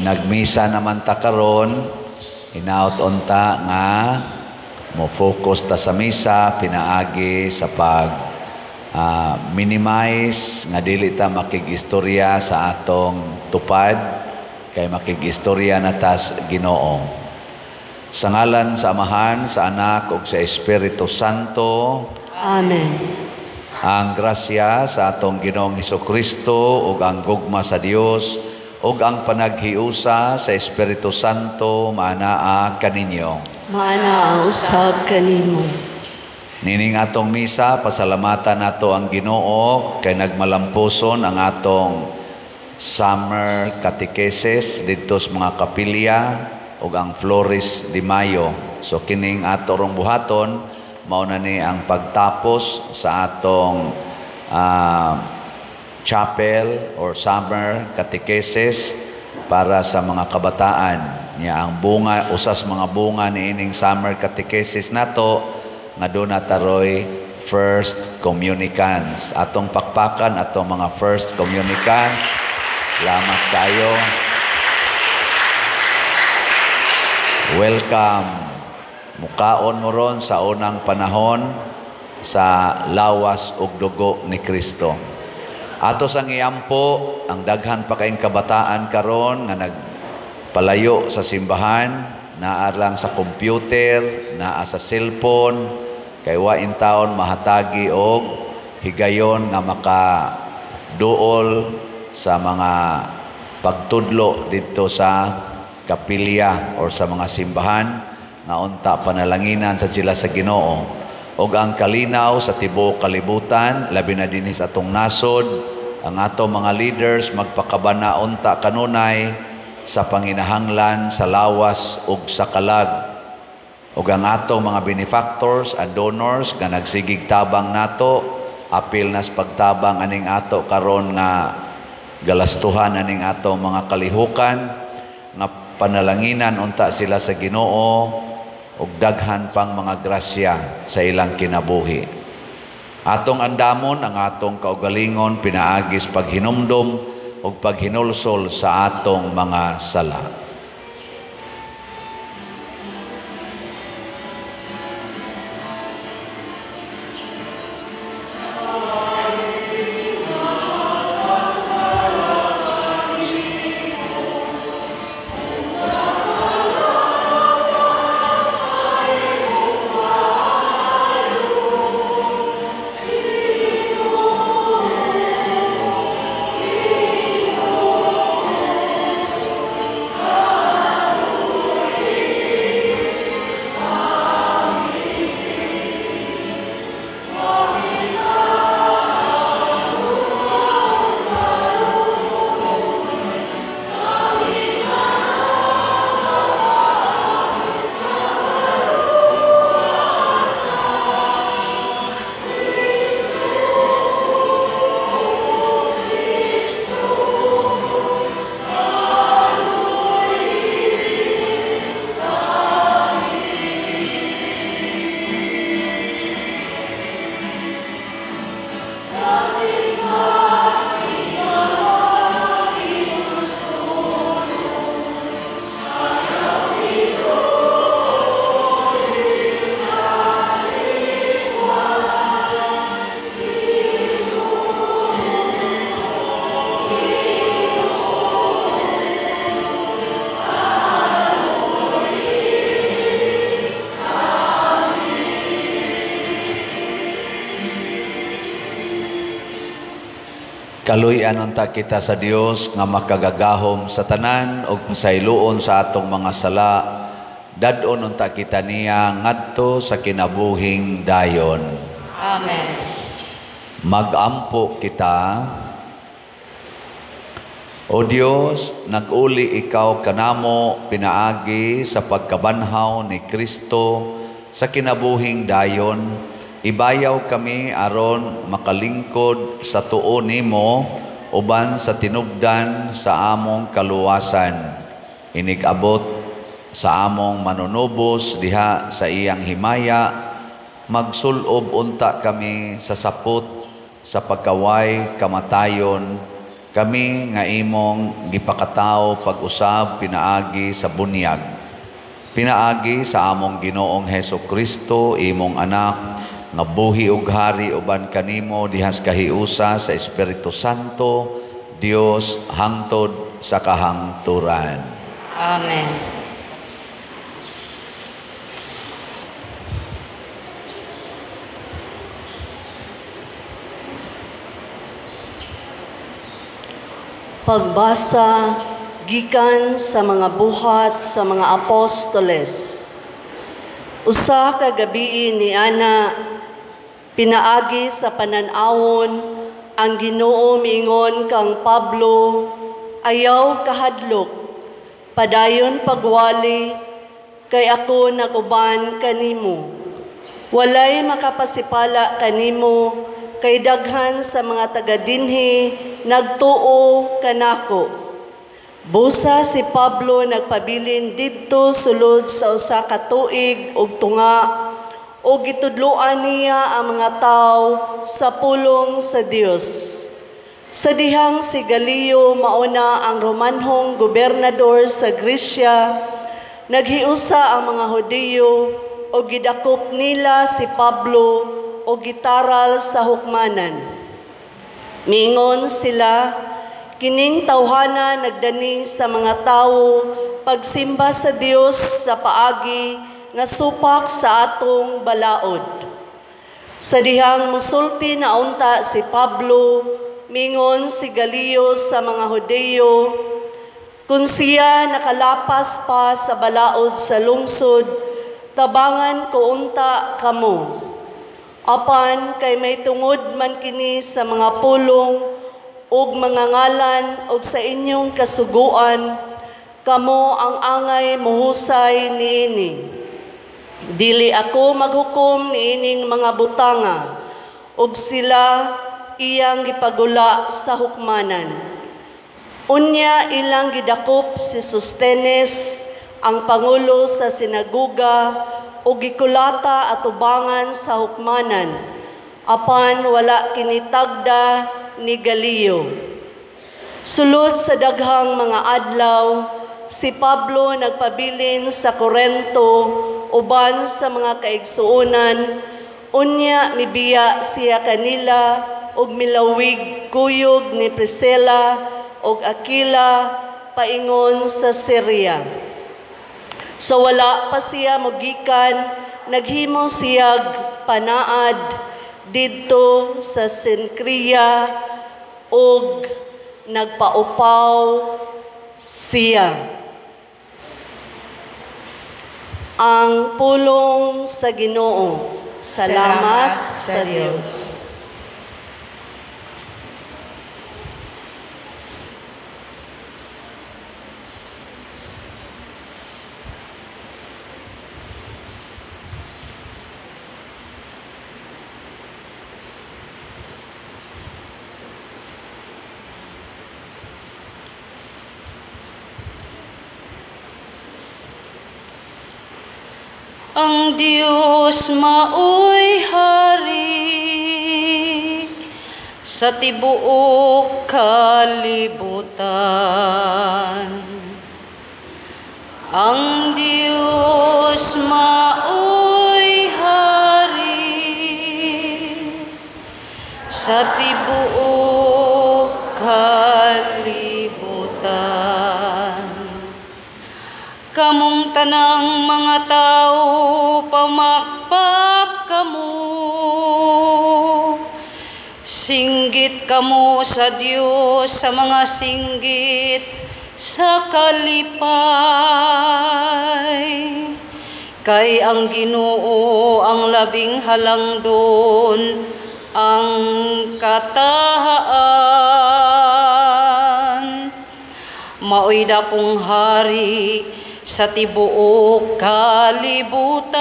nagmisa naman ta karon, hinaut unta nga mo focus ta sa misa, pinaagi sa pag minimize nga dili ta makigistorya sa atong tupad, kay makigistorya na tas Ginoo. Sa ngalan sa Amahan, sa Anak ug sa Espiritu Santo. Amen. Ang grasya sa atong Ginoong Hesukristo ug ang gugma sa Dios ug ang panaghiusa sa Espiritu Santo maanaa kaninyo. Maana ang usab kanimo. Nining atong misa, pasalamatan nato ang Ginoo kay nagmalampuson ang atong summer catechesis dito sa mga kapilya ug ang Flores de Mayo. So kining ato rong buhaton mao na ni ang pagtapos sa atong chapel or summer catechesis para sa mga kabataan. Nya ang bunga, usas mga bunga ni ining summer catechesis nato nga doon nataroy first communicants. Atong pakpakan atong mga first communicants. Salamat kayo. Welcome. Mukaon mo ron sa unang panahon sa lawas ug dugo ni Kristo. Atos ang iampo ang daghan pa kaayong kabataan karon nga nagpalayo sa simbahan, naa lang sa computer, naa sa cellphone, kay wa in taon mahatagi og higayon nga makaduol sa mga pagtudlo dito sa kapilya or sa mga simbahan nga unta panalanginan sa sila sa Ginoo. Og ang kalinaw sa tibuok kalibutan, labi na dinhi sa atong nasod, ang ato mga leaders magpakabana unta kanunay sa panginahanglan sa lawas ug sa kalag. Ug ang ato mga benefactors and donors nga nagsigig tabang nato, apil nas pagtabang aning ato karon nga galastuhan aning ato mga kalihukan, nga panalanginan unta sila sa Ginoo ug daghan pang mga grasya sa ilang kinabuhi. Atong andamon ang atong kaugalingon pinaagis paghinumdom ug paghinulsol sa atong mga sala. Kaluy-an unta kita sa Dios nga makagagahom sa tanan ug pasayloon sa atong mga sala. Dadon unta kita niya ngadto sa kinabuhing dayon. Amen. Magampo kita. O Dios, nag-uli ikaw kanamo pinaagi sa pagkabanhaw ni Kristo sa kinabuhing dayon. Ibayaw kami aron makalingkod sa tuo nimo uban sa tinubdan sa among kaluwasan. Inigabot sa among manunubos diha sa iyang himaya, magsulob unta kami sa sapot sa pagkaway kamatayon kami nga imong gipakataw pag-usab pinaagi sa bunyag. Pinaagi sa among Ginoong Hesus Kristo, imong anak, nga buhi ug hari uban kanimo dihas kahiusa sa Espiritu Santo, Dios hangtod sa kahangturan. Amen. Pagbasa gikan sa mga buhat sa mga apostoles. Usa ka gabi ni ana pinaagi sa panan-awon ang Ginoo miingon kang Pablo, ayaw kahadlok, padayon pagwali kay ako naguban kanimo. Walay makapasipala kanimo kay daghan sa mga taga-dinhi nagtuo kanako. Busa si Pablo nagpabilin didto sulod sa usa ka tuig ug tunga ug gitudloan niya ang mga tawo sa pulong sa Dios. Sa dihang si Galio mauna ang Romanhong gobernador sa Gresya, naghiusa ang mga Hudiyo ug gidakop nila si Pablo o gitaral sa hukmanan. Mingon sila, kining tawhana nagdani sa mga tawo pagsimba sa Dios sa paagi nga supak sa atong balaod. Sa dihang musulti na unta si Pablo, mingon si Galio sa mga Hudiyo, kung siya nakalapas pa sa balaod sa lungsod, tabangan ko unta kamo. Apan kay may tungod man kini sa mga pulong ug mga ngalan ug sa inyong kasuguan, kamo ang angay mohusay niini. Dili ako maghukom niining mga butanga ug sila iyang gipagula sa hukmanan. Unya ilang gidakop si Sostenes, ang pangulo sa sinaguga, o gikulata atubangan sa hukmanan, apan wala kinitagda ni Galio. Sulod sa daghang mga adlaw, si Pablo nagpabilin sa Corinto uban sa mga kaigsuonan, unya mibiya siya kanila ug milawig kuyog ni Priscilla ug Aquila paingon sa Syria. Sa wala pa siya mogikan, naghimo siyag panaad didto sa Sencria ug nagpaupaw siya. Ang pulong sa Ginoo. Salamat sa Dios. Ang Diyos maoy hari sa tibuok kalibutan. Ang Diyos maoy hari sa tibuok kalibutan. Kamong tanang mga tao, pamakpak kamo. Singgit kamo sa Diyos sa mga singgit sa kalipay. Kay ang Ginoo ang labing halangdon, ang katahaan. Maoy dakong hari sa tibuok kalibutan.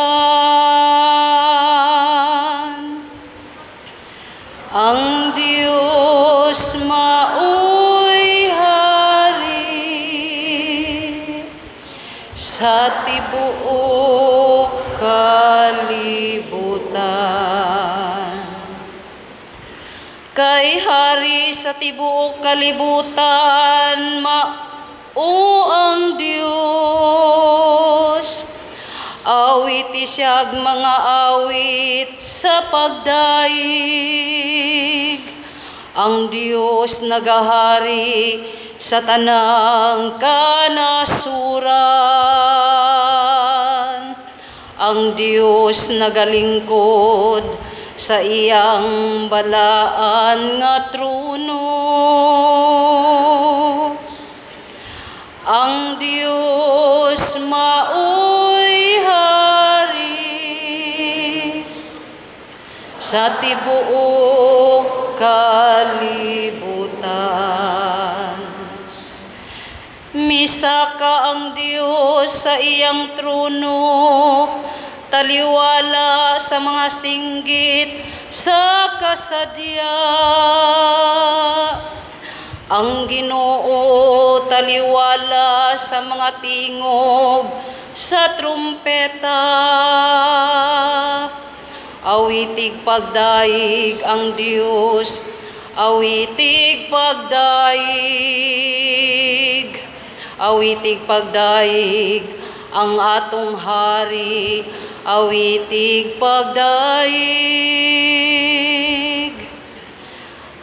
Ang Diyos maoy hari sa tibuok kalibutan. Kay hari sa sa tibuok kalibutan, mao ang Dios. Awit siyag mga awit sa pagdaig. Ang Dios nagahari sa tanang kanasuran. Ang Dios nagalingkod sa iyang balaan nga trono. Ang Dios maoy hari sa tibuok kalibutan. Misaka ang Dios sa iyang trono, taliwala sa mga singgit sa kasadya. Ang Ginoo taliwala sa mga tingog sa trumpeta. Awitig pagdaig ang Dios, awitig pagdaig. Awitig pagdaig ang atong hari, awitig pagdaig.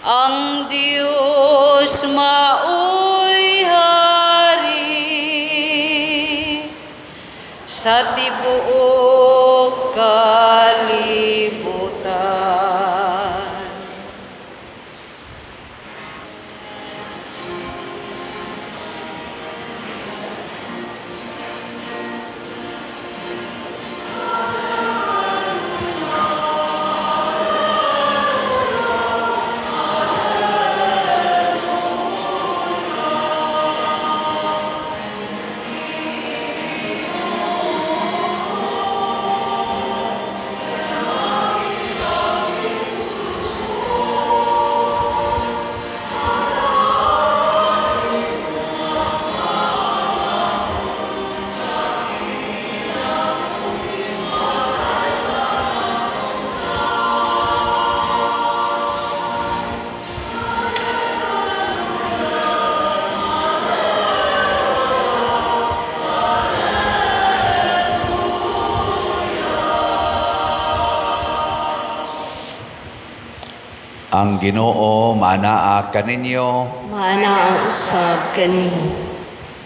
Ang Dios maoy hari sa tibuok kalibutan. Ang Ginoo manaa kaninyo. Manaa usab kanimo.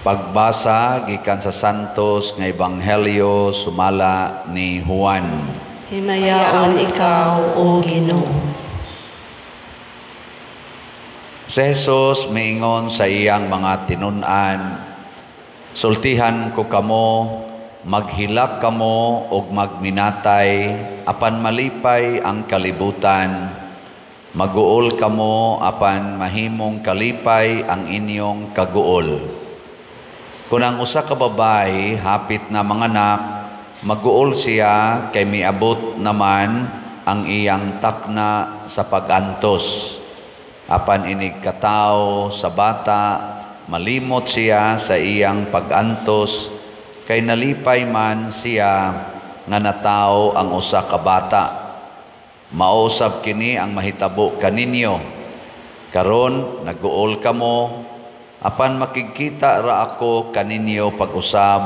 Pagbasa gikan sa Santos nga Ebanghelyo sumala ni Juan. Himayaon ikaw, O Ginoo. Si Jesus miingon sa iyang mga tinun-an, sultihan ko kamo, maghilak kamo og magminatay, apan malipay ang kalibutan. Maguol kamo apan mahimong kalipay ang inyong kaguol. Kung ang usa ka babae hapit na manganak, maguol siya kay miabot naman ang iyang takna sa pagantos. Apan inig katawo sa bata, malimot siya sa iyang pagantos, kay nalipay man siya nga natawo ang usa ka bata. Mausab kini ang mahitabo kaninyo. Karon naguol kamo, apan makikita ra ako kaninyo pag-usab,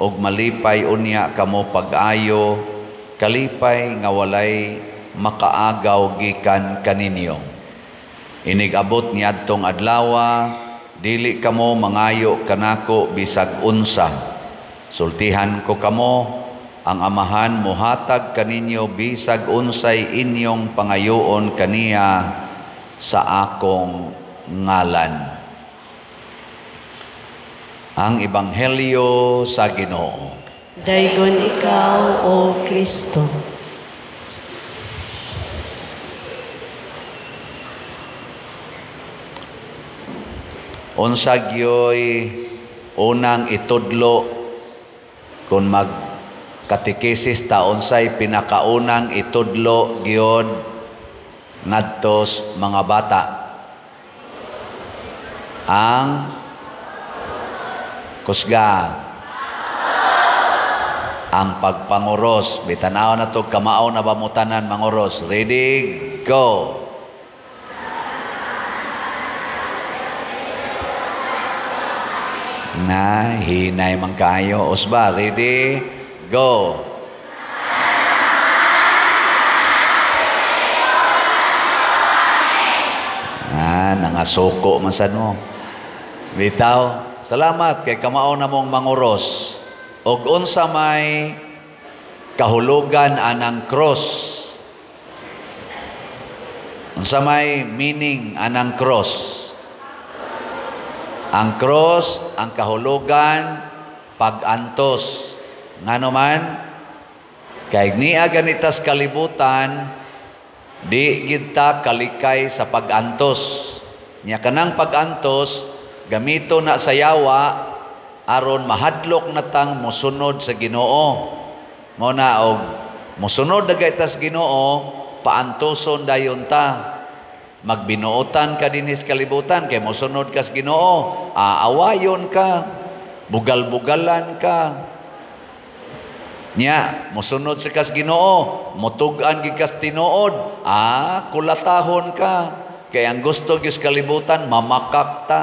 og malipay unya kamo pag-ayo, kalipay nga walay makaagaw gikan kaninyo. Inig-abot niadtong adlawa, dili kamo mangayo kanako bisag unsa. Sultihan ko kamo, ang Amahan mohatag kaninyo bisag unsay inyong pangayoon kaniya sa akong ngalan. Ang Ebanghelyo sa Ginoo. Daygon ikaw, O Kristo. Unsa gyoy unang itudlo kung katekesis ta unsay pinakaunang itudlo gyud ngadtos mga bata? Ang kusga, ang pagpanguros. Bitanaw na to, kamao na ba mo tanan manguros? Ready, go! Na, hinay man kayo. Usba, ready? Go. Nangasuko man sad mo. Bitaw, salamat kay kamao na mong manguros. Og unsa may kahulugan anang cross. Unsa may meaning anang cross. Ang cross, ang kahulugan, pag-antos. Ngano man, kay niya ganitas kalibutan, di kita kalikay sa pag-antos. Nya kanang pag-antos, gamito na sa yawa, aron mahadlok na tang mosunod sa Ginoo. Mo na og mosunod na gaitas Ginoo, paantoson dayon ta. Magbinuotan ka dinis kalibutan kay mosunod ka sa Ginoo, aawayon ka, bugal-bugalan ka. Nya mosunod sa kas Ginoo, motug-an gid kas tinuod, kulatahon ka. Kay ang gusto gyud kalibutan mamakak ta.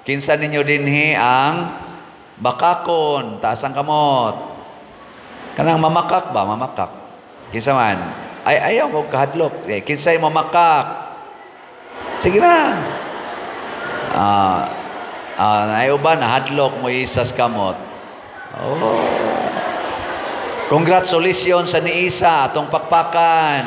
Kinsa ninyo dinhi ang bakakon, taas ang kamot. Kanang mamakak ba? Mamakak. Kinsa man? Ayaw mo kahadlok. Kinsay mamakak? Sige na. Ayaw ba nahadlok mo isas kamot? Oh. Congratulations sa ni Isa atong pakpakan.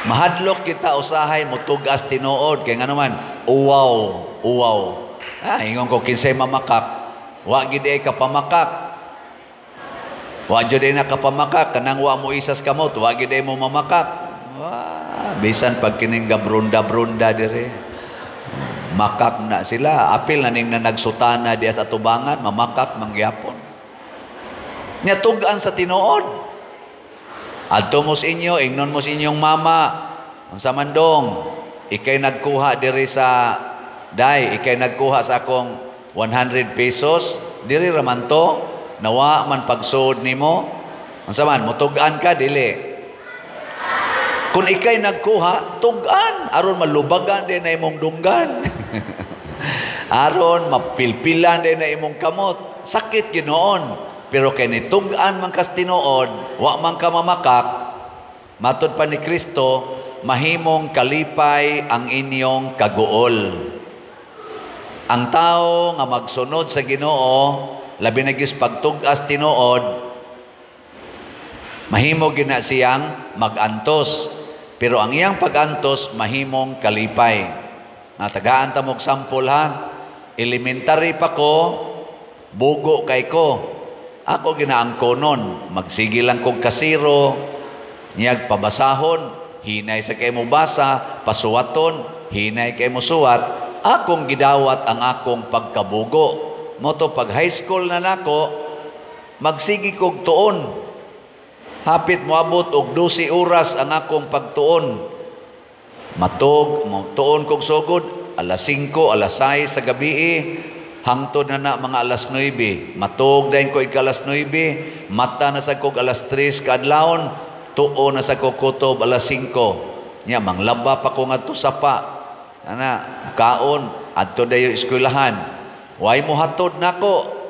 Mahadlok kita usahay mo tugas tinuod kay ngano man uwaw. Ingon ko kinsay mamakak. Wa gid ay ka pamakak. Wa jud ay nakapamakak kanang wa mo isas kamot, wa gid ay mo mamakak. Bisan pag kining gabrunda-brunda dire. Makak na sila, apil na ning nagsutana diya sa tubangan, mamakak mangyapon. Nya tug-an sa tinuod. Adto mo sa inyo, ingnon mo sa inyong mama, unsa man dong, ikay nagkuha diri sa ikay nagkuha sa akong 100 pesos, diri raman to, nawa man pagsuod nimo, unsa man, mutug-an ka, dili. Kung ikay nagkuha, tug-an, aron malubagan din na imong dunggan. Aron mapilpilan din na imong kamot. Sakit ginoon. Pero kay nitug-an man kas tinuod, wa man ka mamakak, matud pa ni Kristo, mahimong kalipay ang inyong kaguol. Ang tao nga magsunod sa Ginoo, labi na gis pagtug-as tinuod, mahimo gina siyang magantos. Pero ang iyang pagantos, mahimong kalipay. Natagaan ta mog sampol ha. Elementary pa ko, bugo kay ko. Ako ginaangkonon, magsige lang kong kasiro, niyag pabasahon, hinay sa kay mo basa, pasuwaton, hinay kay mo suwat, akong gidawat ang akong pagkabugo. Moto pag high school na nako, magsige kog tuon. Hapit moabot og 12 oras ang akong pagtuon. Matog, tuon kog sugod, alas 5, alas 6 sa gabi, hangtod na mga alas 9. Matog dayon ko alas 9, mata na sa kog alas 3 kadlawon, tuo na sa kog kutob alas 5. Nya manglaba pa ko ngadto sapa. Kaon adto dayo eskwelahan. Way mo hatod nako.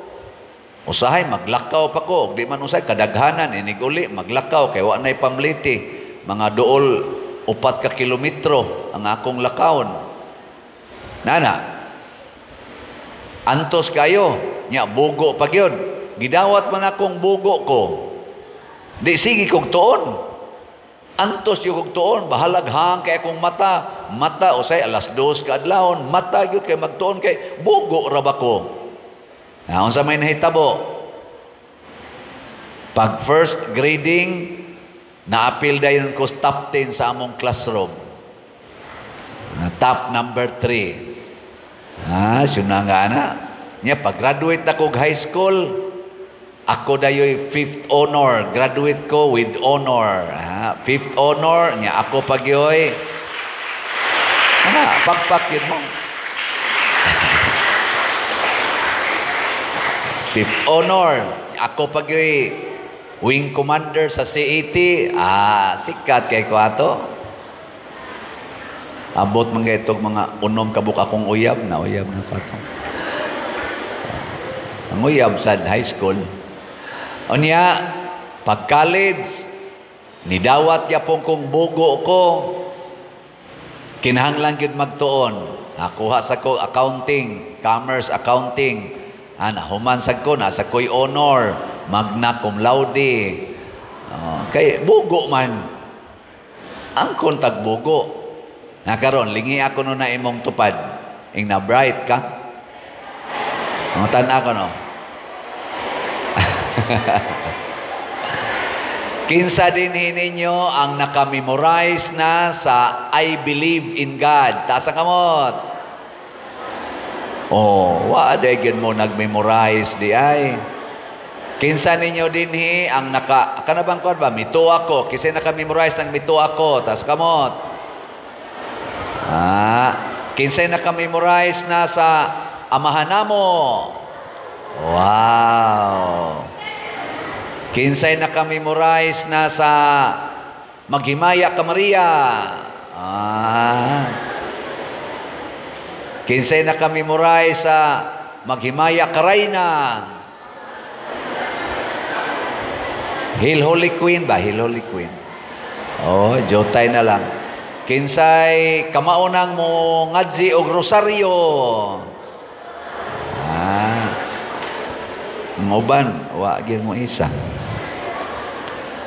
Usahay maglakaw pa ko, di man usay kadaghanan inig uli maglakaw kay wa nay pamliti. Mga duol 4 ka kilometro ang akong lakawon. Antos kayo, nya bugo pa gyud. Gidawat man akong bugo ko. Di sige kog tuon. Antos yung kog tuon, bahalaghang kay akong mata. Mata usay alas 2 ka adlawon, mata gyud kay magtuon kay bugo ra ba ko. Unsa may nahitabo? Pag first grading, naapil dayon ko top 10 sa among classroom. Top number 3. Suna nga na. Nya, pag-graduate na kog high school, ako dayo'y 5th honor. Graduate ko with honor. 5th honor, nya ako pagyoy. Pakpak yun mo. 5th honor. Ako pagyoy wing commander sa C80. Sikat kay ko ato. Abot mga itong mga unom kabuk akong uyab na patong. Ang uyab sa high school. Unya, pag college, nidawat yapon kong bugo ko. Kinahanglan gyud magtuon. Nakuha sa ko accounting, commerce accounting. Human sa ko, nasa ko'y honor, magna cum laude. Kay bugo man. Ang kontag bugo. Nakaroon, lingi ako no na imong tupad. Ing na bright ka. Ang tanda ko no. Kinsa din ninyo ang nakamemorize na sa I believe in God. Taas ang kamot. Waday mo nag-memorize di ay. Kinsa ninyo din ang kanabang ko ba? Mito ako. Kasi nakamemorize ng mito ako. Taas kamot. Kinsa nakamemorize na sa amahan namo. Wow. Kinsay nakamemorize na sa Maghimaya ka Maria. Kinsay nakamemorize sa Maghimaya ka Rayna. Hail Holy Queen ba? Hail Holy Queen. Jotay na lang. Kinsay kamaunang mo ngadzi og rosaryo. Ngoban, wagin mo isa.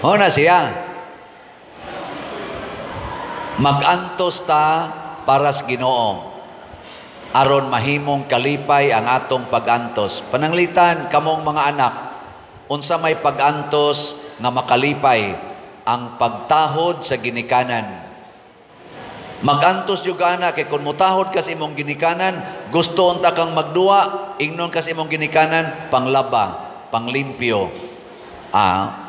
Na siya. Magantos ta para sa Ginoo. Aron mahimong kalipay ang atong pagantos. Pananglitan kamong mga anak, unsa may pagantos nga makalipay ang pagtahod sa ginikanan. Magantos yung ana, kay kung mutahod ka sa imong ginikanan, gusto unta kang magduwa, ingnon ka sa imong ginikanan, panglaba, panglimpyo.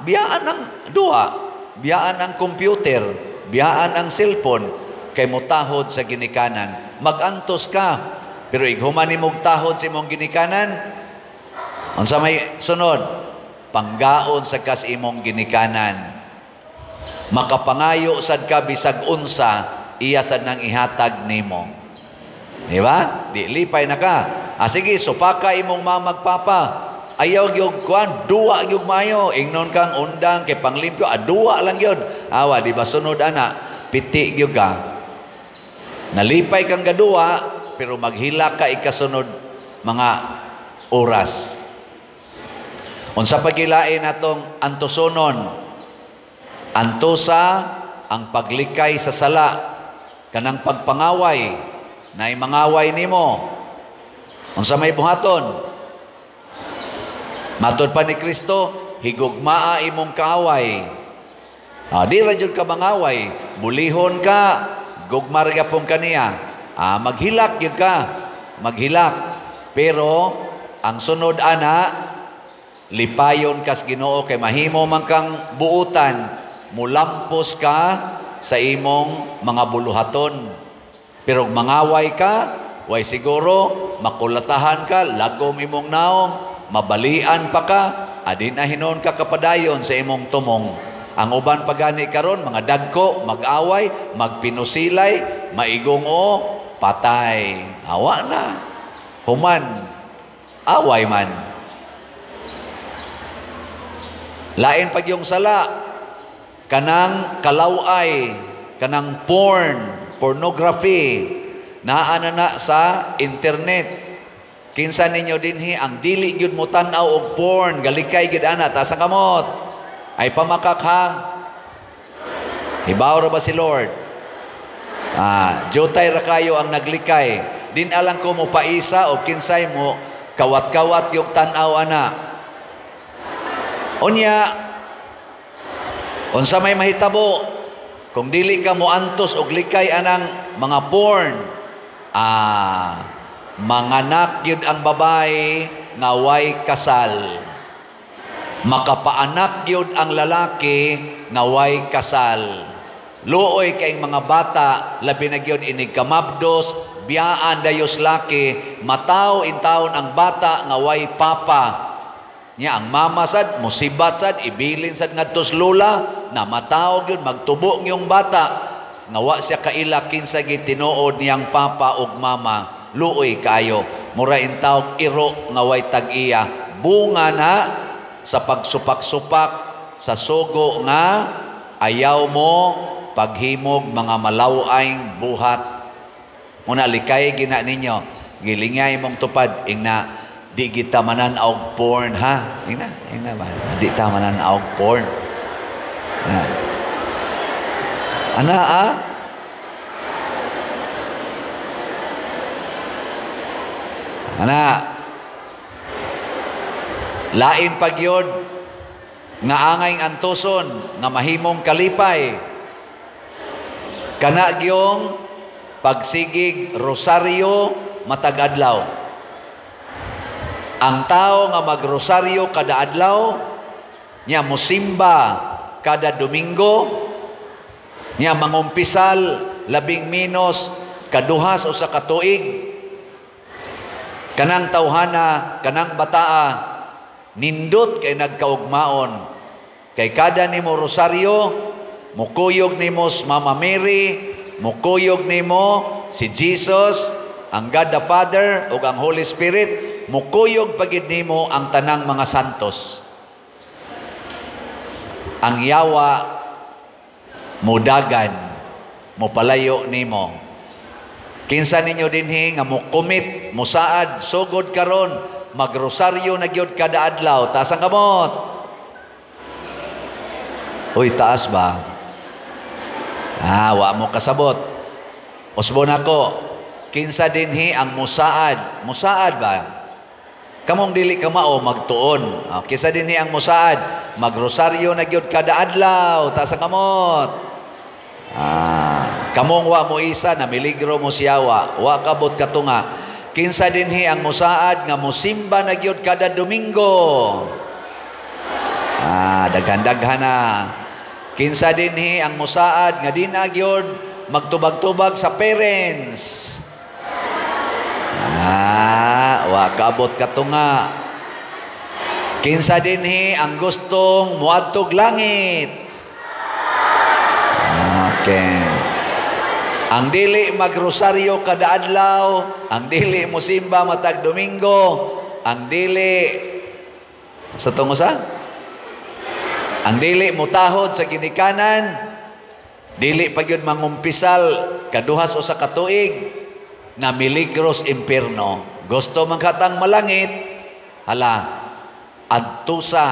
Biyaan ang duwa, biyaan ang computer, biyaan ang cellphone, kay mutahod sa ginikanan. Magantos ka, pero ighuman imong tahod sa imong ginikanan, unsa may sunod, panggaon sa kas imong ginikanan. Makapangayo sad ka bisag unsa, iya sad nang ihatag nimo. Di ba? Di lipay na ka. Sige, supaka imong mamagpapa. Ayaw gyud kuan, duwa gyud mayo. Ingnon kang undang kay panglimpyo, duwa lang gyud. Awa, di ba sunod ana? Piti gyud ka. Nalipay kang gaduwa, pero maghila ka ikasunod mga oras. Unsa pagilain atong antusonon? Antusa ang paglikay sa sala. Kanang pagpangaway na imangaway nimo. Unsa may buhaton? Matod pa ni Kristo, higugmaa imong kaaway. Di ra jud ka mangaway, bulihon ka, gugmar gyapon kaniya. Maghilak gyud ka, maghilak. Pero ang sunod ana, lipayon kas Ginoo kay mahimo man kang buutan, mulampos ka sa imong mga buluhaton. Pero mangaway ka, way siguro, makulatahan ka, lagom imong naong, mabalian pa ka, adin na hinon ka kapadayon sa imong tumong. Ang uban pagani karon mga dagko, mag-away, magpinusilay, maigong patay. Awa na. Human, away man. Lain pag yung sala, kanang kalaway, kanang pornography, naana na sa internet. Kinsa ninyo dinhi ang dili gyud mo tan-aw og porn, galikay gyud ana, ta sa kamot. Ay pamakak ha. Hibaw ra ba si Lord? Jotay ra kayo ang naglikay. Din alang ko mo paisa o kinsay mo kawat-kawat yung tan-aw ana. Unya, unsa may mahitabo kung dili ka mo antos og likay anang mga porn, manganak yun ang babae nga way kasal, makapaanak yun ang lalaki nga way kasal. Luoy kay mga bata labi na gyud inig kamabdos, biyaan dayos laki, mataw intawon ang bata nga way papa. Nya ang mama sad musibat sad ibilin sad ngadtos lula na matawag yun magtubo yung bata. nga wa siya kaila kinsa gitinuod niyang papa ug mama, luoy kayo. Mura in tawag iro nga way tag-iya. Bunga na sa pagsupak-supak sa sugo nga ayaw mo paghimog mga malawaing buhat. Muna likay gina ninyo, gilingay mong tupad, ingna, di kita mananaog porn, ha? Ingna ba? Di ta mananaog porn. Ana, Ana, lain pagyod nga angay antuson nga mahimong kalipay. Kana gyong pagsigig rosaryo matag adlaw. Ang tao nga magrosaryo kada adlaw, nya musimba kada Domingo, nya mangumpisal labing minos kaduhas o sa katuig. Kanang tawhana, kanang bataa, nindot kay nagkaugmaon. Kay kada nimo rosaryo, mukuyog nimo Mama Mary, mukuyog nimo si Jesus, ang God the Father ug ang Holy Spirit, mukuyog pagid nimo ang tanang mga santos. Ang yawa mudagan, mupalayo nimo. Kinsa ninyo dinhi nga mukumit, musaad, sugod karon, magrosaryo na gyud kada adlaw, taas ang kamot. Uy, taas ba? Wa mo kasabot. Usbon ako, kinsa dinhi ang musaad? Musaad ba? Kamong dili ka mao magtuon. Kinsa dinhi ang musaad? Magrosaryo na gyud kada adlaw, taas ang kamot. Kamong wa mo isa na miligro mo siyawa, wa kabot katunga. Kinsa dinhi ang musaad nga musimba na gyud kada Domingo. Daghan-daghan na. Kinsa dinhi ang musaad nga di na gyud magtubag-tubag sa parents. Wa kabot katunga. Kinsa dinhi ang gustong muadtog langit. Okay. Ang dili magrosaryo kada adlaw, ang dili musimba matag Domingo, ang dili sa tungusa, ang dili mutahod sa ginikanan, dili pagyud mangumpisal kaduhas o sa katuig, na miligros impierno. Gusto magkatang malangit, hala, adtusa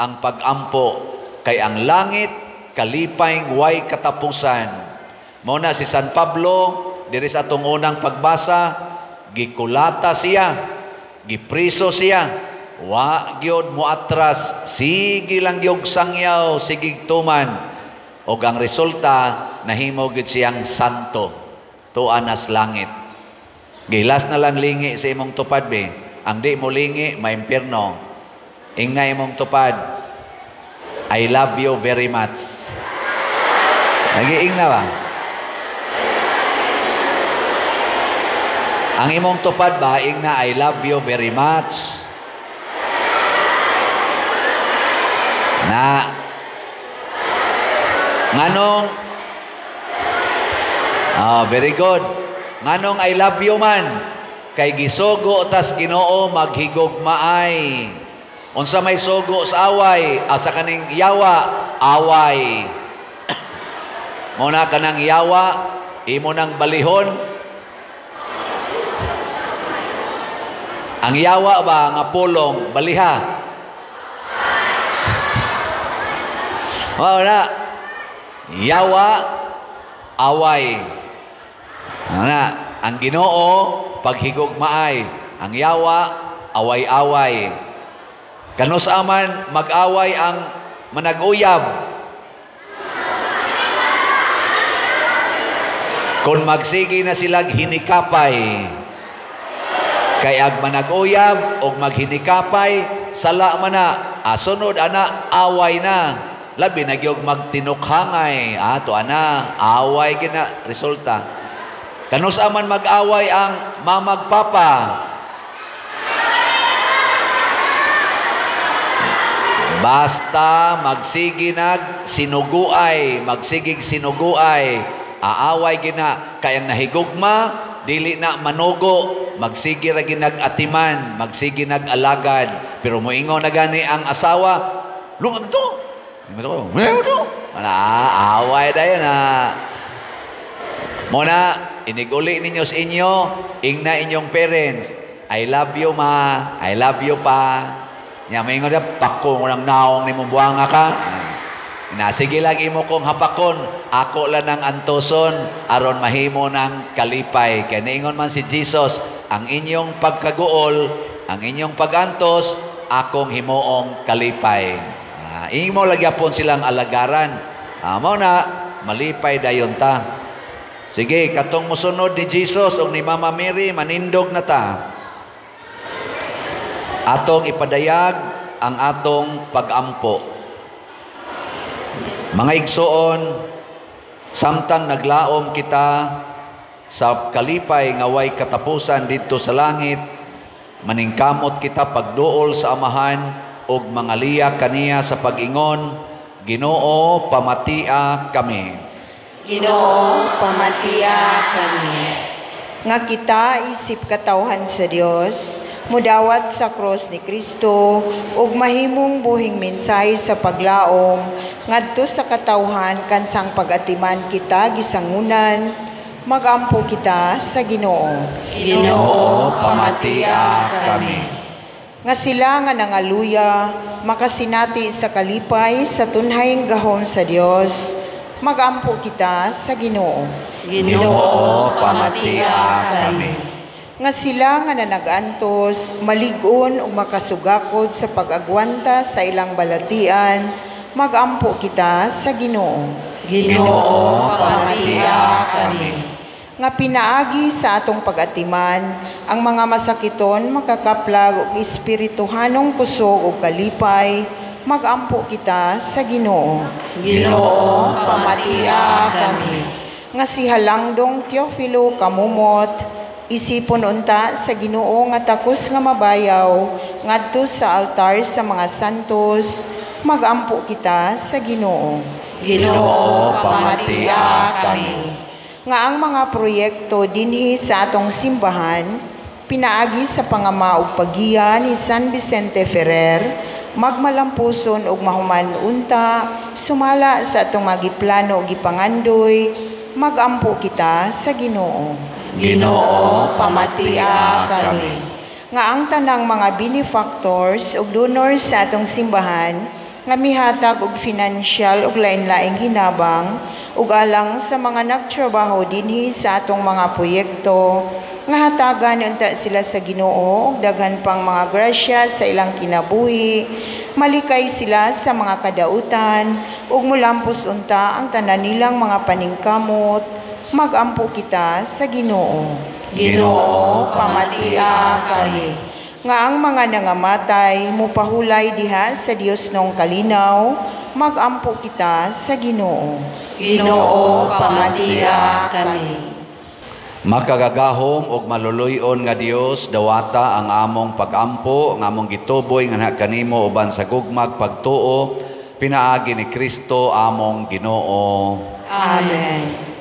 ang pagampo kay ang langit kalipay way katapusan. Muna si San Pablo, diri sa atong unang pagbasa, gikulata siya, gipriso siya, wa gyud moatras, sige lang gyud sangyaw, sige tuman, og ang resulta nahimo gyud siyang santo, tuan as langit. Gilas na lang lingi sa imong tupad be, ang di mo lingi maimpierno. Ingna imong tupad, I love you very much. Nagiing na ba? Ang imong tupad ba, ing na I love you very much. Na nganong very good. Nganong I love you man, kay gisogo tas Ginoo maghigugmaay. Unsa may sugo sa away, asa kaning yawa, away. Muna kanang yawa, imo nang balihon. Ang yawa ba nga pulong, baliha. Wala. Yawa, away. Wala. Ang Ginoo, paghigugmaay. Ang yawa, away-away. Kanus aman mag-away ang manag-uyab. Kung magsigi na silang hinikapay, kay ag manag-uyab o maghinikapay, sala man na, sunod ana, away na. Labi na gyud magtinukhangay. To ana, away gina resulta. Kanus aman mag-away ang mamagpapa. Basta magsigi nag sinuguay, magsigig sinuguay, aaway gina, kayang nahigugma, dili na manugo, magsige ra ginag-atiman, magsige nag-alagad. Pero moingon na gani ang asawa, lungag to. Away dayon na. Muna, iniguli ninyo sa inyo, ingna inyong parents, I love you ma, I love you pa. Nya moingon na, pako mo ng naong ni mong buwanga ka. Sige lagi mo kong hapakon, ako lang ang antoson, aron mahimo ng kalipay. Kaya niingon man si Jesus, ang inyong pagkaguol, ang inyong pagantos, akong himuong kalipay. Imo lagyapon silang alagaran. Mao na, malipay dayon ta. Sige, katong musunod ni Jesus o ni Mama Mary, manindog na ta. Atong ipadayag ang atong pag-ampo. Mga igsoon, samtang naglaom kita sa kalipay nga way katapusan dito sa langit, maningkamot kita pagduol sa amahan og mga liya kaniya sa pag-ingon, Ginoo, pamatia kami. Ginoo, pamatia kami. Nga kita isip katawhan sa Dios, mudawat sa cross ni Kristo ug mahimong buhing mensahe sa paglaom ngadto sa katawhan kansang pag-atiman kita gisangunan, magampo kita sa Ginoo. Ginoo, pamatia kami. Nga sila nga nangaluya makasinati sa kalipay sa tunhayng gahom sa Dios, magampo kita sa Ginoo. Ginoo, pamatia kami. Nga sila nga nanagantos, maligon o makasugakod sa pag-agwanta sa ilang balatian, magampo kita sa Ginoo. Ginoo, pamatia kami. Nga pinaagi sa atong pag-atiman, ang mga masakiton makakaplag og espirituhanong kusog o kalipay, magampo kita sa Ginoo. Ginoo, pamatia kami. Nga si Halangdong Teofilo Kamumot, isipon unta sa Ginoo nga takos nga mabayaw ngadto sa altar sa mga santos, magampo kita sa Ginoo. Ginoo, pamatia kami. Nga ang mga proyekto dinhi sa atong simbahan, pinaagi sa pangama ug paggiya ni San Vicente Ferrer, magmalampuson og mahuman unta, sumala sa atong magiplano ug gipangandoy, magampo kita sa Ginoo. Ginoo, pamatia kami. Nga ang tanang mga benefactors ug donors sa atong simbahan nga mihatag og financial ug lain-laing hinabang ug alang sa mga nagtrabaho dinhi sa atong mga proyekto, nga hatagan unta sila sa Ginoo ug daghan pang mga grasya sa ilang kinabuhi, malikay sila sa mga kadautan ug mulampos unta ang tanan nilang mga paningkamot, magampo kita sa Ginoo. Ginoo, pamatia kami. Nga ang mga nangamatay, mupahulay diha sa Dios nong kalinaw, magampo kita sa Ginoo. Ginoo, pamatia kami. Makagagahom og maluluyon nga Dios, dawata ang among pag-ampo, ang among gituboy nga kanimo uban sa gugmag pagtuo, pinaagi ni Kristo among Ginoo. Amen.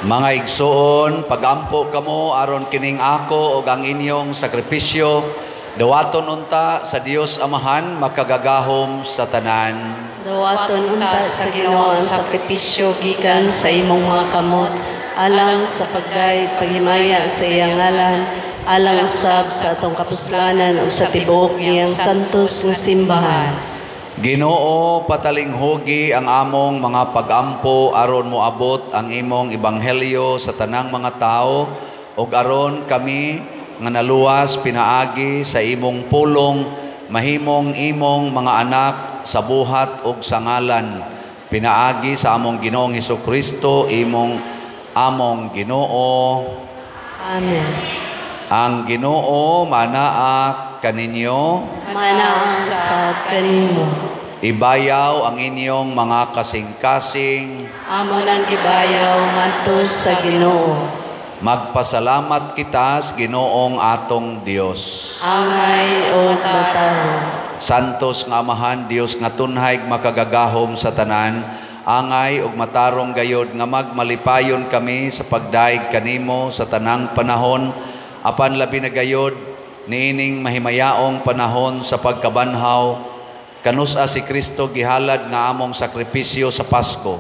Mga igsoon, pagampo kamo aron kining ako ug ang inyong sakripisyo, dawaton unta sa Dios Amahan makagagahom sa tanan. Dawaton unta sa Ginoo ang sakripisyo gikan sa imong mga kamot, alang sa paghimaya sa iyang ngalan, alang usab sa atong kapuslanan ug sa tibuok niyang santos nga simbahan. Ginoo, patalinghugi ang among mga pagampo aron moabot ang imong ebanghelyo sa tanang mga tao ug aron kami nga naluwas pinaagi sa imong pulong mahimong imong mga anak sa buhat ug sa ngalan. Pinaagi sa among Ginoong Hesukristo among Ginoo. Amen. Ang Ginoo manaa kaninyo. Manaa sa kanimo. Ibayaw ang inyong mga kasing-kasing. Amo nang gibayaw ngadto sa Ginoo. Magpasalamat kita sa Ginoong atong Dios. Angay o matao. Santos nga Amahan, Dios nga tunhay makagagahom sa tanan, angay ug matarong gayod nga magmalipayon kami sa pagdaig kanimo sa tanang panahon, apan labi na gayod niining mahimayaong panahon sa pagkabanhaw, kanusa si Kristo gihalad nga among sakripisyo sa Pasko.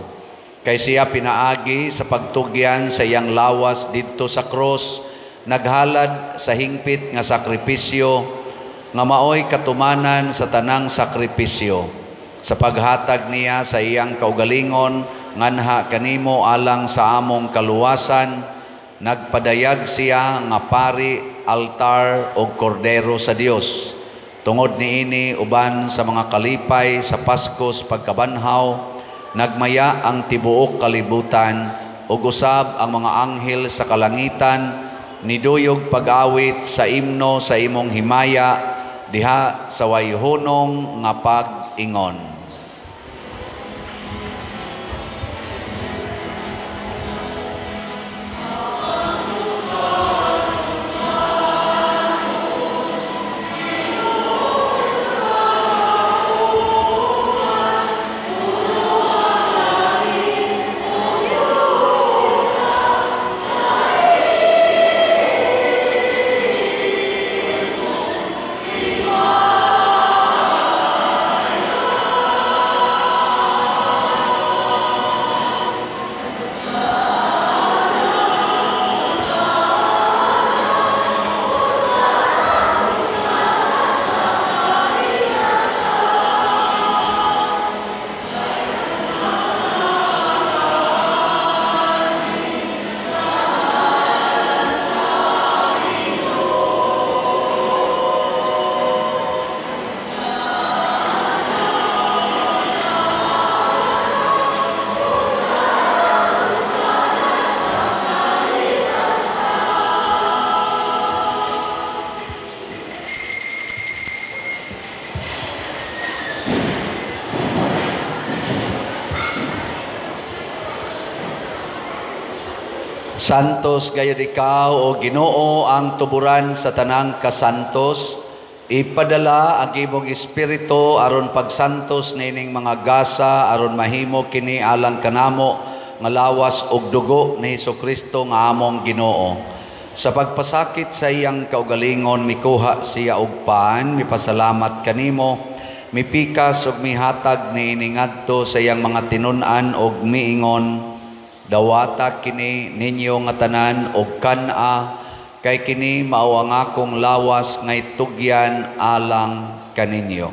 Kay siya pinaagi sa pagtugyan sa iyang lawas didto sa krus, naghalad sa hingpit nga sakripisyo, nga maoy katumanan sa tanang sakripisyo. Sa paghatag niya sa iyang kaugalingon, nganha kanimo alang sa among kaluwasan, nagpadayag siya nga pari, altar o kordero sa Dios. Tungod niini uban sa mga kalipay sa Paskos pagkabanhaw, nagmaya ang tibuok kalibutan ug usab ang mga anghel sa kalangitan, niduyog pag-awit sa imno sa imong himaya diha sa wayhunong nga pag-ingon. Santos gayud ikaw o Ginoo ang tuburan sa tanang kasantos, ipadala ang imong espiritu aron pagsantos nining mga gasa aron mahimo kini alang kanamo nga lawas og dugo ni Hesukristo nga among Ginoo. Sa pagpasakit sa iyang kaugalingon mikuha siya og paan, mipasalamat kanimo, mipikas ug mihatag niini ngadto sa iyang mga tinun-an og miingon, dawata kini ninyo nga tanan og kana, kay kini mao ang akong lawas nga itugyan alang kaninyo.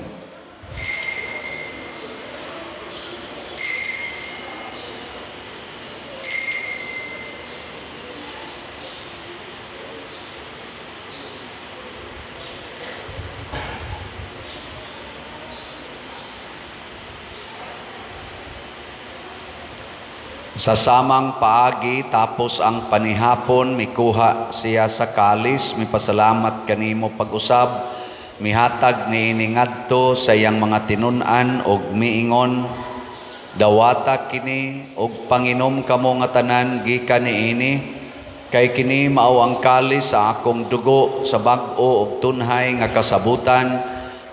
Sa samang paagi tapos ang panihapon, mikuha siya sa kalis, mipasalamat kanimo pag-usab, mihatag niini ngadto sa iyang mga tinun-an og miingon, dawata kini og panginom kamo nga tanan gikan niini, kay kini mao ang kalis sa akong dugo sa bag-o og tunhay nga kasabutan,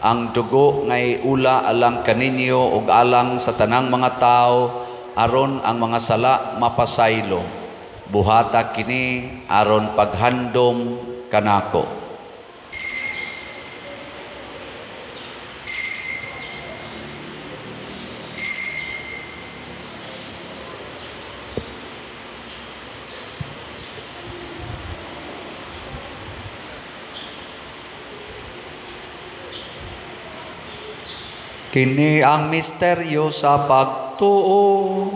ang dugo ngay ula alang kaninyo ug alang sa tanang mga tao, aron ang mga sala mapasaylo. buhata kini aron paghandom kanako. Kini ang misteryo sa pagtuo.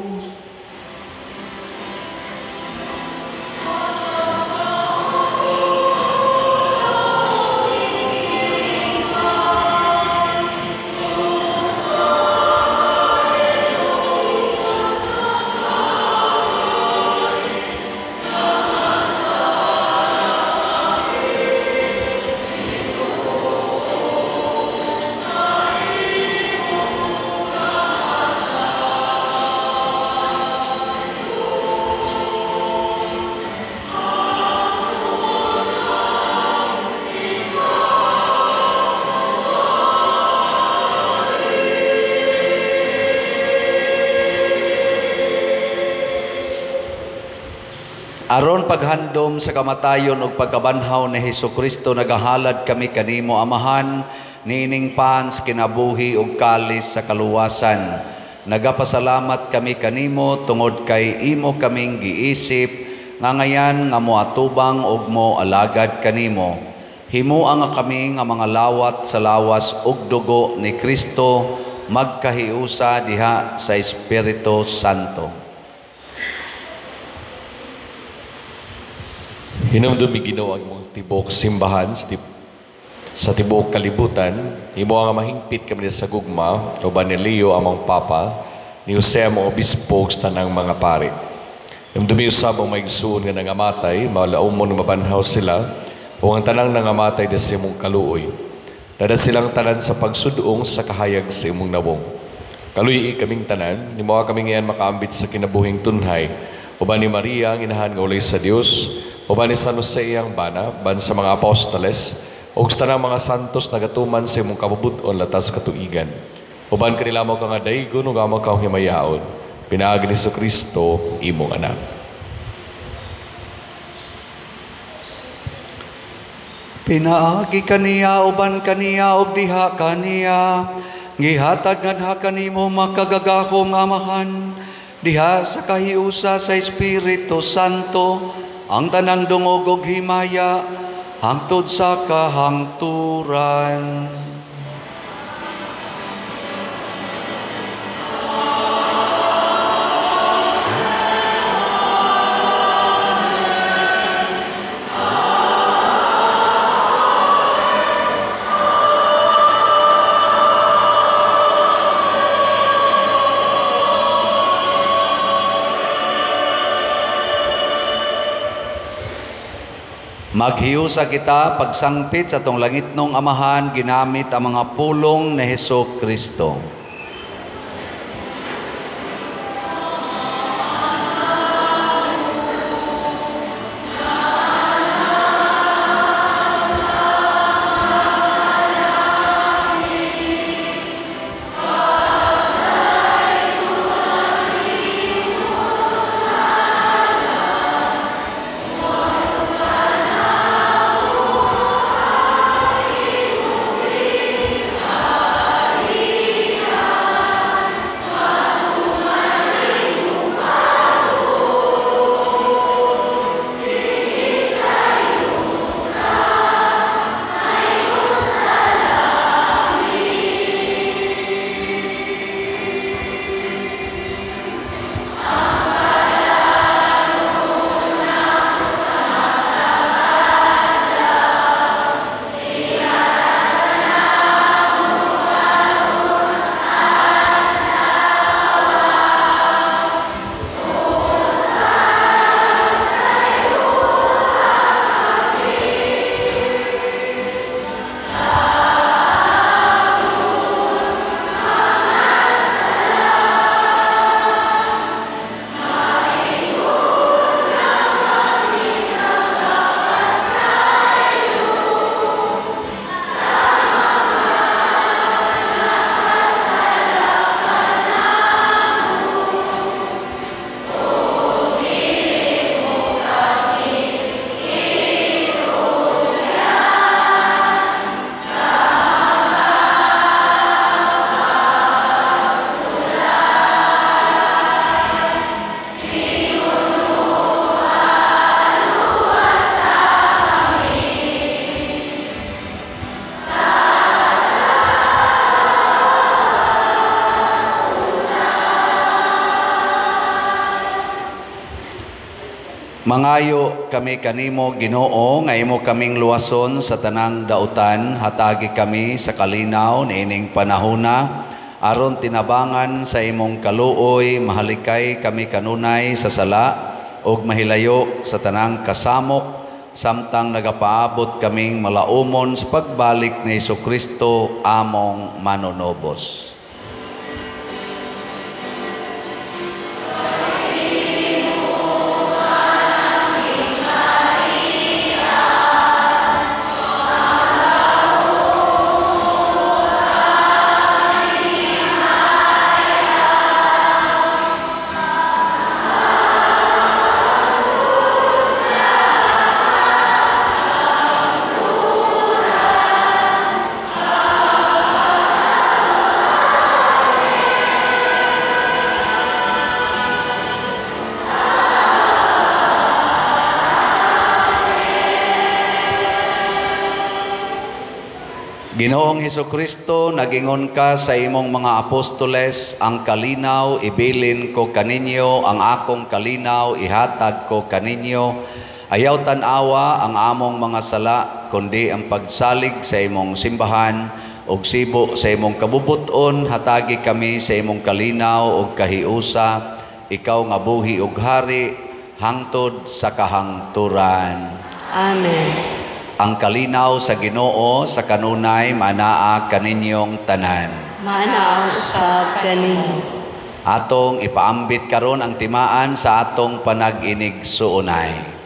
Aron paghandom sa kamatayon ug pagkabanhaw ni Hesukristo nagahalad kami kanimo Amahan, nining pans kinabuhi ug kalis sa kaluwasan. Nagapasalamat kami kanimo tungod kay imo kaming giisip nga ngayan nga moatubang ug mo alagad kanimo. Himuang nga kami nga mga lawat sa lawas ug dugo ni Kristo magkahiusa diha sa Espiritu Santo. Hinumdumi Ginoo ang mong tibok simbahan sa tibok kalibutan, imo nga mahingpit kami sa gugma, uban ni Leo among Papa, ni Jose among obispo sa tanang mga pari. Hinumdumi usab ang maigsuon nga nangamatay, malaumon mabanhaw sila, o ang tanang nangamatay sa imong kaluoy. Dada silang tanan sa pagsudoong sa kahayag sa imong nawong. Kaluyi kaming tanan, ni mga kami ngayon makaambit sa kinabuhing tunhay, uban ni Maria ang inahan nga ulay sa Dios, uban ni San Jose iyang bana, ban sa mga apostoles, ug sa tanang mga santos nagatuman sa imong kabubuton latas katuigan. Uban kanila mo ka nga daygon ug amo ka himayaon. Pinaagi ni Kristo imong anak. Pinaagi kaniya uban kaniya ug diha kaniya, gihatag ngadha kanimo makagagahong Amahan, diha sa kahiusa sa Espiritu Santo, ang tanang dungog ug himaya hangtod sa kahangturan. Maghiusa kita pagsangpit sa tong langitnong Amahan ginamit ang mga pulong ni Hesukristo. Mangayo kami kanimo, Ginoo, nga imo kaming luwason sa tanang dautan, hatagi kami sa kalinaw niining panahona, aron tinabangan sa imong kaluoy, mahalikay kami kanunay sa sala, ug mahilayo sa tanang kasamok, samtang nagapaabot kaming malaumon sa pagbalik ni Jesucristo among manunobos. Ginoong Hesukristo, nagingon ka sa imong mga apostoles, ang kalinaw ibilin ko kaninyo, ang akong kalinaw ihatag ko kaninyo. Ayaw tanawa ang among mga sala, kundi ang pagsalig sa imong simbahan, ug sibo sa imong kabubuton, hatagi kami sa imong kalinaw ug kahiusa, ikaw nga buhi ug hari, hangtod sa kahangturan. Amen. Ang kalinaw sa Ginoo sa kanunay manaa kaninyong tanan. Manaaw sa kaninyo. Atong ipaambit karon ang timaan sa atong panag-inig suunay.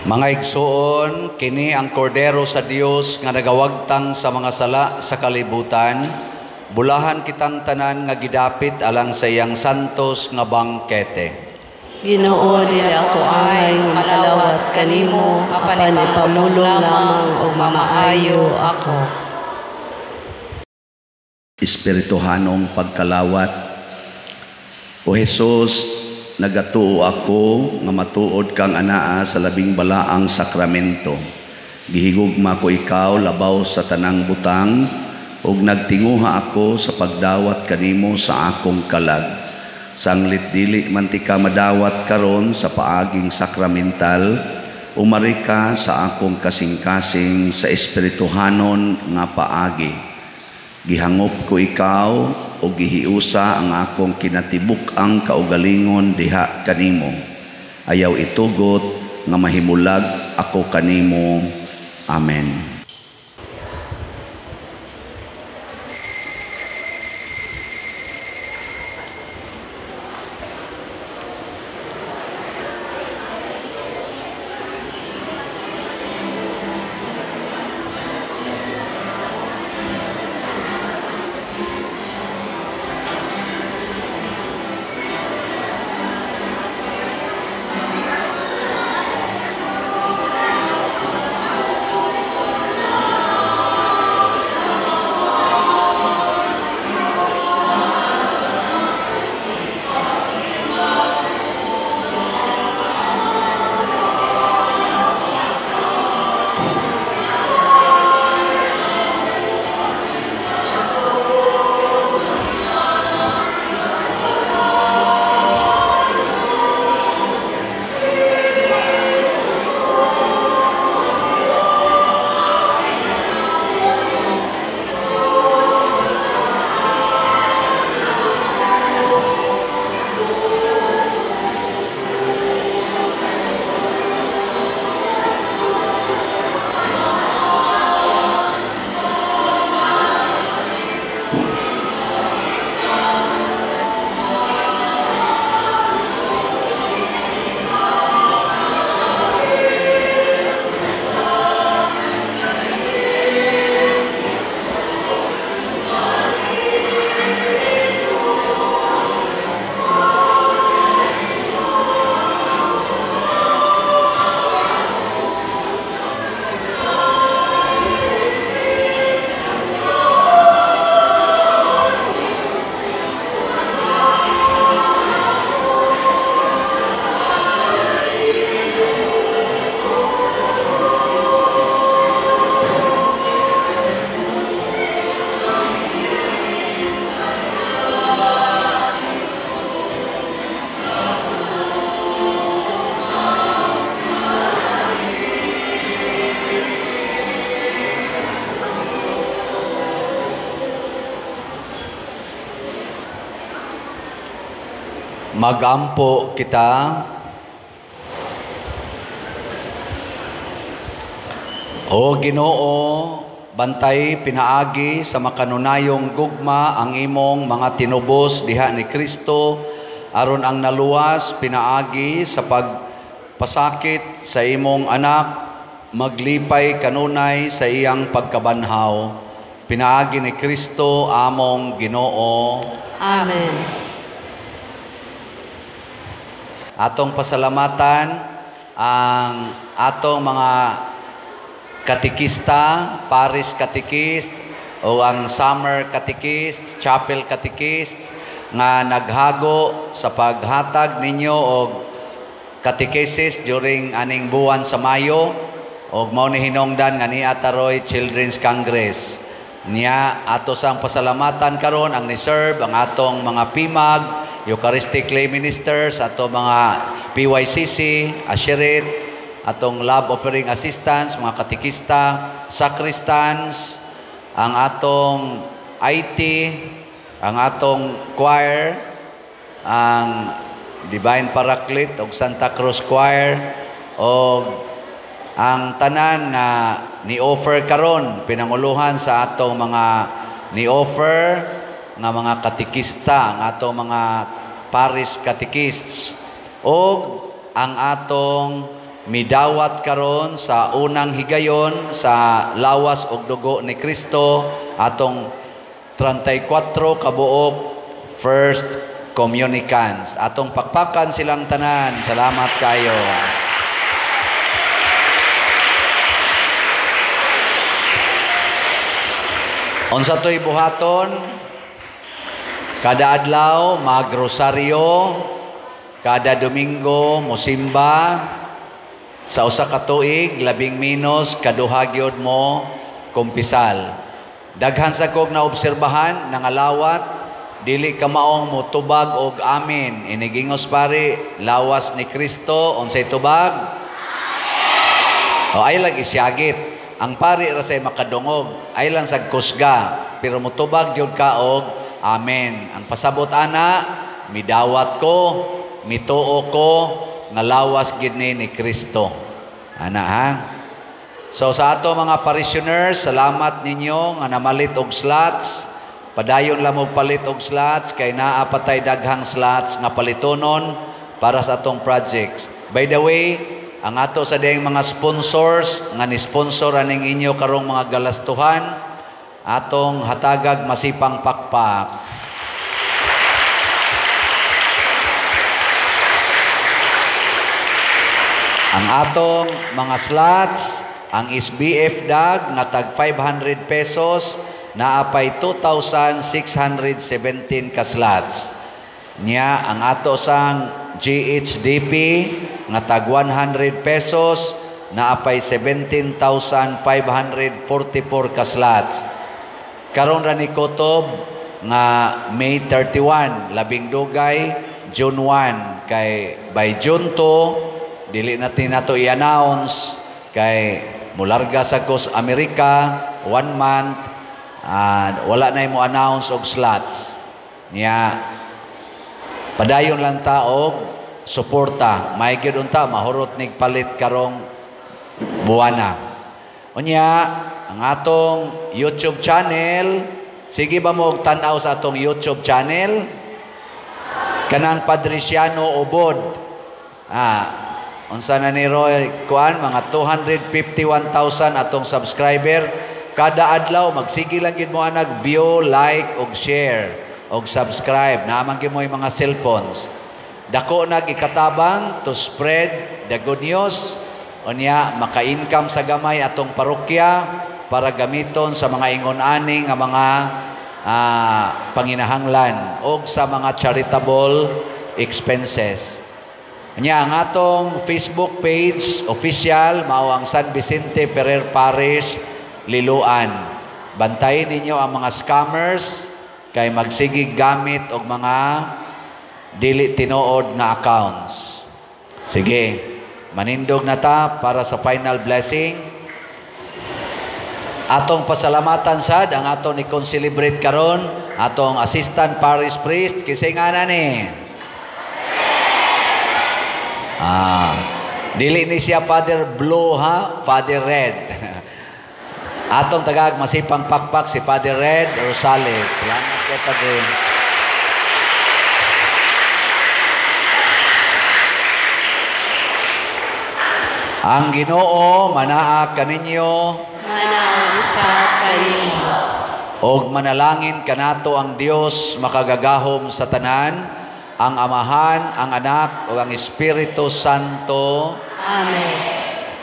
Mga igsoon, kini ang kordero sa Dios nga nagawagtang sa mga sala sa kalibutan. Bulahan kitang tanan nga gidapit alang sa iyang santos nga bangkete. Ginoo, dili ako angay nga makalawat kanimo, apan ipamulong lamang og mamaayo ako. Espirituhanong pagkalawat. O Jesus, nagatuo ako nga matuod kang anaa sa labing balaang sakramento. Gihigugma ko ikaw labaw sa tanang butang, ug nagtinguha ako sa pagdawat kanimo sa akong kalag. Sanglit dili man ti ka madawat karon sa paaging sakramental, umari ka sa akong kasing-kasing sa espirituhanon nga paagi. Gihangop ko ikaw o gihiusa ang akong kinatibuk ang kaugalingon diha kanimo. Ayaw itugot nga mahimulag ako kanimo. Amen. Magampo kita. O Ginoo, bantay pinaagi sa makanunayong gugma ang imong mga tinubos diha ni Kristo aron ang naluwas pinaagi sa pagpasakit sa imong anak maglipay kanunay sa iyang pagkabanhaw. Pinaagi ni Kristo among Ginoo. Amen. Atong pasalamatan ang atong mga katikista, parish catechist, o ang summer catechist, chapel catechist, nga naghago sa paghatag ninyo og catechesis during aning buwan sa Mayo, og mao ni hinungdan nga niya taroy Children's Congress. Niya ato sang pasalamatan karon ang ni-serve ang atong mga PIMAG, Eucharistic Lay Ministers, ato mga PYCC, Asherit, atong love offering assistants, mga katikista, sacristans, ang atong IT, ang atong choir, ang Divine Paraclete o Santa Cruz Choir, o ang tanan nga ni-offer karon pinanguluhan sa atong mga ni-offer nga mga katikista, ang atong mga parish catechists, o ang atong midawat karon sa unang higayon sa lawas ug dugo ni Kristo, atong 34 kabuok first communicants. Atong pakpakan silang tanan. Salamat kayo. Unsa toy buhaton? Kada adlaw magrosaryo, kada Domingo mosimba. Sa usa ka tuig, 11 minos, kaduha gyud mo kumpisal. Daghan sa kog na obserbahan, nangalawat, dili ka maong motubag og amin. Inigingos pare, lawas ni Kristo, unsay tubag? Amen. O ay lang isyagit. Ang pare ra say makadungog, ay lang sa kusga, pero motubag gyud ka og amen. Ang pasabot ana, midawat ko, mituo ko, nga lawas gid ni Kristo. Ana ha? So sa ato mga parishioners, salamat ninyo nga namalit og slots. Padayon lang og palit og slots kay naa patay daghang slots nga palitonon para sa atong projects. By the way, ang ato sa dayang mga sponsors nga ni-sponsor aning inyo karong mga galastuhan, atong hatagag masipang pakpak. Ang atong mga slots, ang SBF DAG nga tag 500 pesos, naapay 2,617 ka slots. Nya ang ato sang GHDP nga tag 100 pesos, naapay 17,544 ka slots. Karon ra ni kutob nga May 31, labing dugay, June 1, kay by June 2, dili natin nato i-announce kay mularga sa kus Amerika 1 month, wala na mo announce og slots niya. Padayon lang ta og suporta, may gyud unta mahurot nig palit karong buwana. Unya ang atong YouTube channel, sige ba mo og tan-aw sa atong YouTube channel kanang Padriciano Ubod. Unsa na ni Roy kuan, mga 251,000 atong subscriber. Kada adlaw magsige lang gid mo anag view, like og share og subscribe. Naaman gyud mo yung mga cellphones. Dako nag ikatabang to spread the good news. Unya maka-income sa gamay atong parokya para gamiton sa mga ingon-ani nga mga panginahanglan og sa mga charitable expenses. Nya ang atong Facebook page official mao ang San Vicente Ferrer Parish, Liloan. Bantayin ninyo ang mga scammers kay magsigig gamit og mga dili tinuod nga accounts. Sige, manindog na ta para sa final blessing. Atong pasalamatan sad ang atong i-celebrate karon atong assistant parish priest kisay nga na ni Dili ni siya Father Blue, ha? Father Red. Atong tagag masipang pakpak si Father Red Rosales. Salamat kay Padre. Ang Ginoo manaa kaninyo, Manausap kaninyo. og manalangin kanato ang Dios makagagahom sa tanan, ang Amahan, ang Anak, o ang Espiritu Santo. Amen.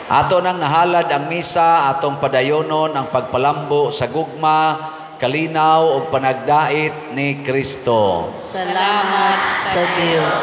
Ato nang nahalad ang misa, atong padayonon ang pagpalambo sa gugma, kalinaw o panagdait ni Kristo. Salamat sa Diyos.